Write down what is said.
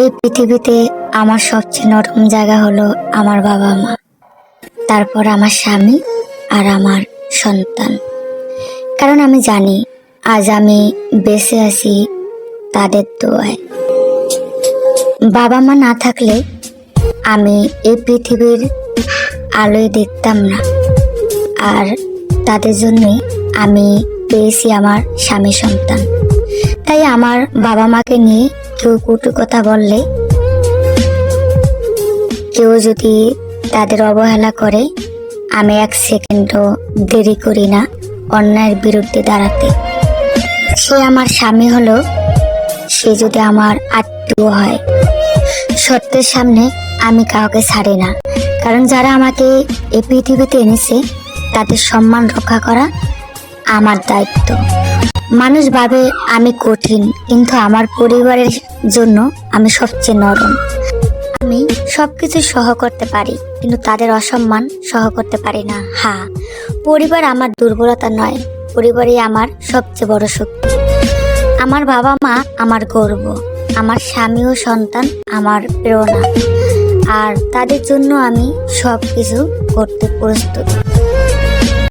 এই পৃথিবীতে আমার সবচেয়ে নরম জায়গা হলো আমার বাবা মা, তারপর আমার স্বামী আর আমার সন্তান। কারণ আমি জানি আজ আমি বেঁচে আছি তাদের দোয়ায়। বাবা মা না থাকলে আমি এই পৃথিবীর আলোয় দেখতাম না, আর তাদের জন্যই আমি পেয়েছি আমার স্বামী সন্তান। তাই আমার বাবা মাকে নিয়ে কেউ কটু কথা বললে, কেউ যদি তাদের অবহেলা করে, আমি এক সেকেন্ডও দেরি করি না অন্যায়ের বিরুদ্ধে দাঁড়াতে। সে আমার স্বামী হলো, সে যদি আমার আত্মীয় হয়। সত্যের সামনে আমি কাউকে ছাড়ি না, কারণ যারা আমাকে এই পৃথিবীতে এনেছে তাদের সম্মান রক্ষা করা আমার দায়িত্ব। মানুষ ভাবে আমি কঠিন, কিন্তু আমার পরিবারের জন্য আমি সবচেয়ে নরম। আমি সবকিছু সহ করতে পারি, কিন্তু তাদের অসম্মান সহ করতে পারি না। হ্যাঁ, পরিবার আমার দুর্বলতা নয়, পরিবারই আমার সবচেয়ে বড় শক্তি। আমার বাবা মা আমার গর্ব, আমার স্বামী ও সন্তান আমার প্রেরণা, আর তাদের জন্য আমি সবকিছু করতে প্রস্তুত।